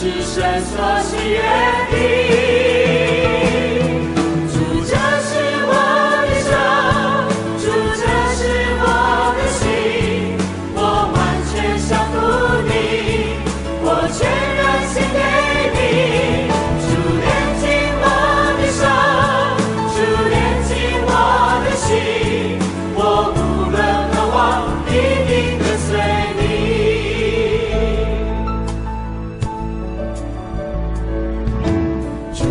是神所喜悦的。主，这是我的手，主，这是我的心，我完全降服你，我全然献给你。主，炼净我的手，主，炼净我的心，我无论何往，必定跟随你。主，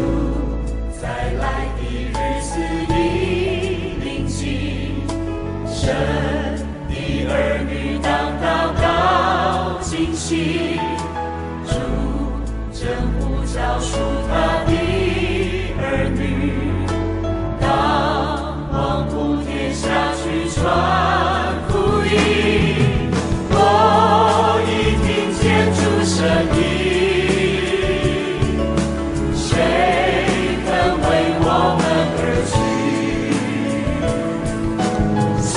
再来的日子已临近，神的儿女当祷告警醒。主正呼召属他的儿女，当往普天下去传福音。我已听见主声音，谁肯为我们而去？献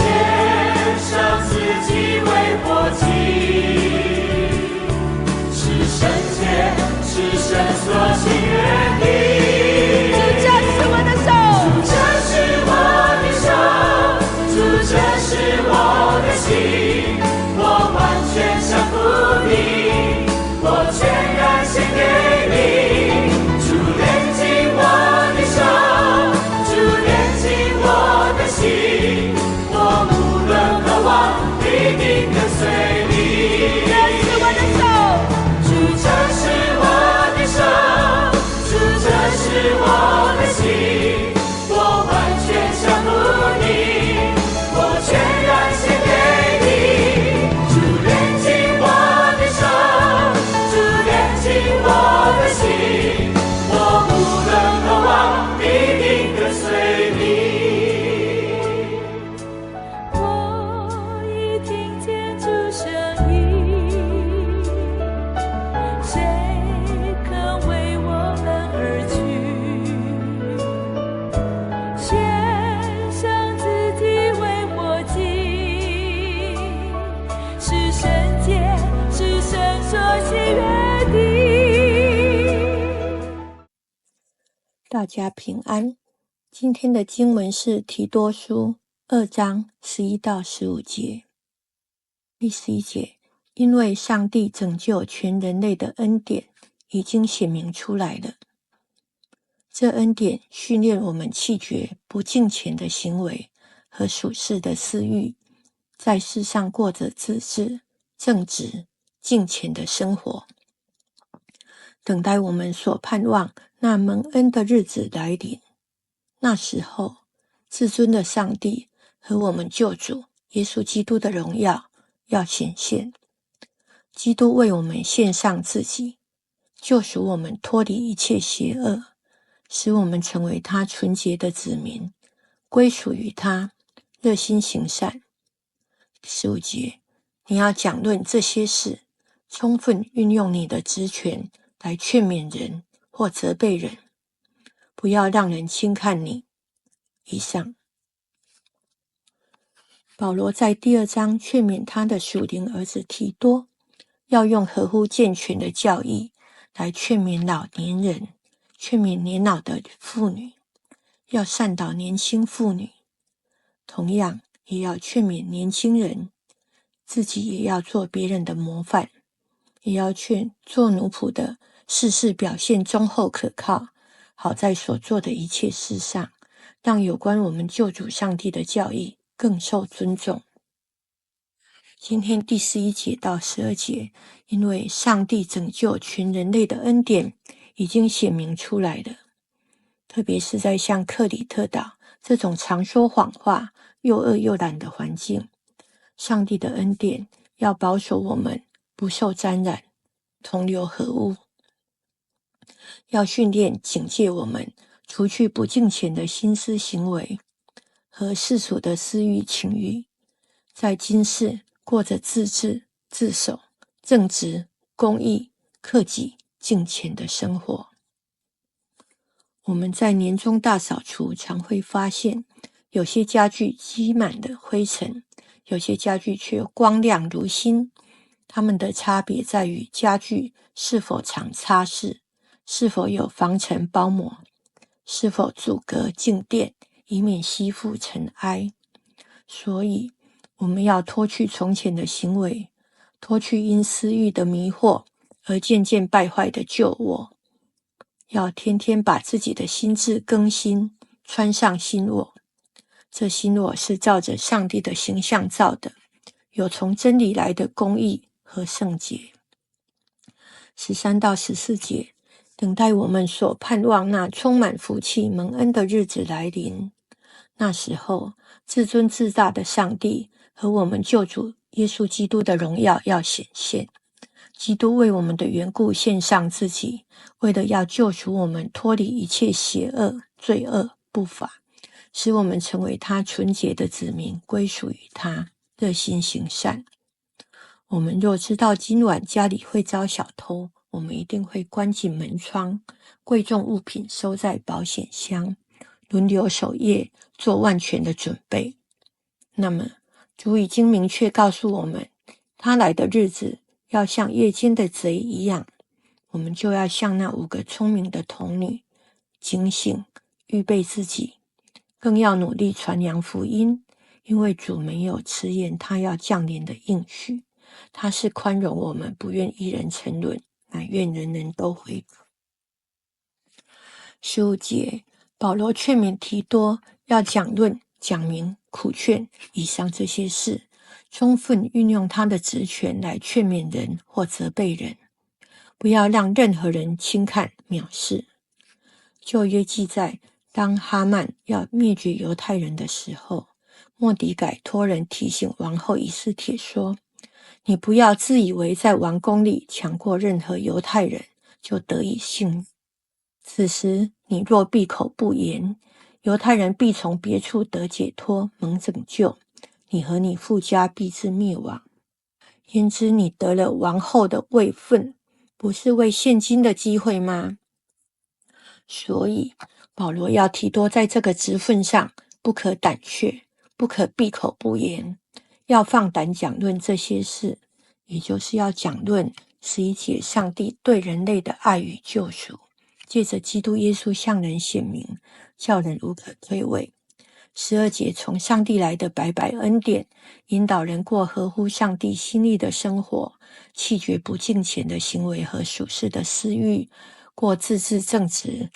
上自己为活祭，是圣洁，是神所喜悦的。主，这是我的手，主，这是我的手，主，这是我的心，我完全降服你，我全然献给你。主，炼净我的手，主，炼净我的心，我无论何往，必定跟随你。这是我的手，主，这是我的手，主，这是我的心，我完全降服你，我全然献给你。主，炼净我的手，主，炼净我的心，我无论何往，必定跟随你。我已听见主声音，谁肯为我们而去？献上自己为活祭，是圣洁，是神所喜悦的。大家平安。今天的经文是提多书2章11到15节。第11节，因为上帝拯救全人类的恩典已经显明出来了。这恩典训练我们弃绝不敬虔的行为和属世的私欲，在世上过着自制、正直、敬虔的生活，等待我们所盼望那蒙恩的日子来临。那时候，至尊的上帝和我们救主耶稣基督的荣耀要显现。基督为我们献上自己，救赎我们脱离一切邪恶，使我们成为他纯洁的子民，归属于他，热心行善。15节，你要讲论这些事，充分运用你的职权来劝勉人或责备人，不要让人轻看你。以上，保罗在第2章劝勉他的属灵儿子提多，要用合乎健全的教义来劝勉老年人，劝勉年老的妇女，要善导年轻妇女，同样也要劝勉年轻人，自己也要做别人的模范，也要劝做奴仆的事事表现忠厚可靠，好在所做的一切事上，让有关我们救主上帝的教义更受尊重。今天第11节到12节，因为上帝拯救全人类的恩典已经显明出来了，特别是在像克里特岛这种常说谎话、又恶又懒的环境，上帝的恩典要保守我们不受沾染，同流合污，要训练警戒我们，除去不敬虔的心思行为和世俗的私欲情欲，在今世过着自制、自守、正直、公义、克己、敬虔的生活。我们在年终大扫除常会发现，有些家具积满了灰尘，有些家具却光亮如新，它们的差别在于家具是否常擦拭，是否有防尘包膜，是否阻隔静电，以免吸附尘埃。所以，我们要脱去从前的行为，脱去因私欲的迷惑而渐渐败坏的旧我，要天天把自己的心智更新，穿上新我。这新我是照着上帝的形象造的，有从真理来的公义和圣洁。13到14节，等待我们所盼望那充满福气蒙恩的日子来临。那时候，至尊至大的上帝和我们救主耶稣基督的荣耀要显现。基督为我们的缘故献上自己，为了要救赎我们脱离一切邪恶、罪恶、不法，使我们成为他纯洁的子民，归属于他，热心行善。我们若知道今晚家里会遭小偷，我们一定会关紧门窗，贵重物品收在保险箱，轮流守夜，做万全的准备。那么，主已经明确告诉我们，他来的日子要像夜间的贼一样，我们就要像那5个聪明的童女，警醒，预备自己，更要努力传扬福音，因为主没有迟延他要降临的应许。他是宽容我们，不愿一人沉沦，乃愿人人都悔改。15节，保罗劝勉提多要讲论、讲明、苦劝以上这些事，充分运用他的职权来劝勉人或责备人，不要让任何人轻看、藐视。旧约记载，当哈曼要灭绝犹太人的时候，末底改托人提醒王后以斯帖说，你不要自以为在王宫里强过任何犹太人，就得以幸免。此时你若闭口不言，犹太人必从别处得解脱，蒙拯救，你和你父家必至灭亡。焉知你得了王后的位分，不是为现今的机会吗？所以保罗要提多在这个职分上不可胆怯，不可闭口不言，要放胆讲论这些事，也就是要讲论11节上帝对人类的爱与救赎，借着基督耶稣向人显明，叫人无可推诿。12节从上帝来的白白恩典，引导人过合乎上帝心意的生活，弃绝不敬虔的行为和属世的私欲，过自制正直、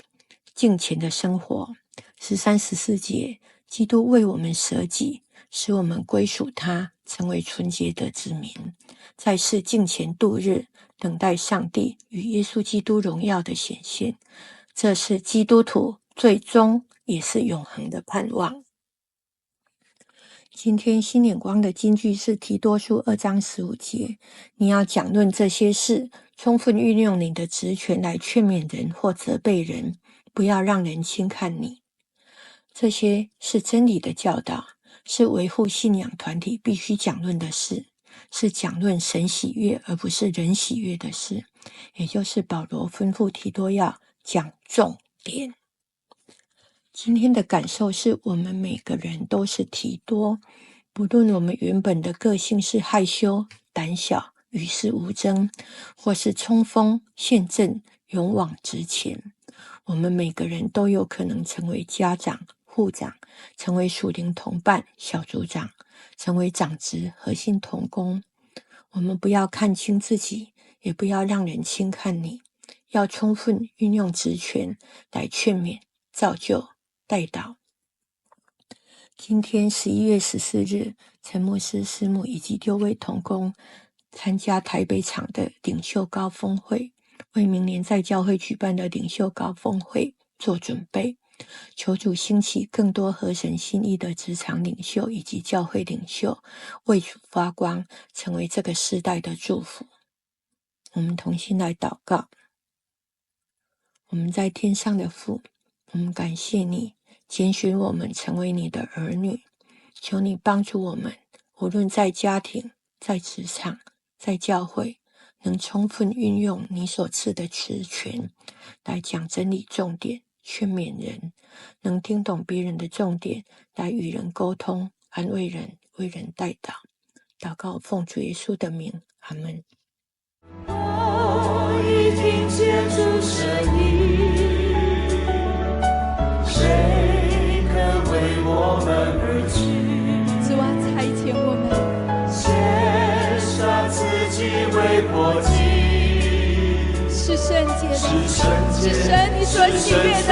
敬虔的生活。13、14节，基督为我们舍己，使我们归属他，成为纯洁的子民，在世敬虔度日，等待上帝与耶稣基督荣耀的显现。这是基督徒最终也是永恒的盼望。今天新眼光的金句是提多书2章15节，你要讲论这些事，充分运用你的职权来劝勉人或责备人，不要让人轻看你。这些是真理的教导，是维护信仰团体必须讲论的事，是讲论神喜悦而不是人喜悦的事，也就是保罗吩咐提多要讲重点。今天的感受是我们每个人都是提多，不论我们原本的个性是害羞、胆小、与世无争，或是冲锋陷阵、勇往直前，我们每个人都有可能成为家长、护长，成为属灵同伴、小组长，成为长职、核心同工。我们不要看轻自己，也不要让人轻看你，要充分运用职权来劝勉、造就、代祷。今天11月14日，陈牧师、师母以及6位同工参加台北场的领袖高峰会，为明年在教会举办的领袖高峰会做准备。求主兴起更多合神心意的职场领袖以及教会领袖，为主发光，成为这个时代的祝福。我们同心来祷告。我们在天上的父，我们感谢你拣选我们成为你的儿女，求你帮助我们，无论在家庭、在职场、在教会，能充分运用你所赐的职权来讲真理重点，劝勉人，能听懂别人的重点，来与人沟通，安慰人，为人代祷。祷告奉主耶稣的名，阿们。我已听见主声音，谁可为我们而去？主啊，差遣我们，献上自己为活祭，是圣洁的，是圣洁，是神你所喜悦的。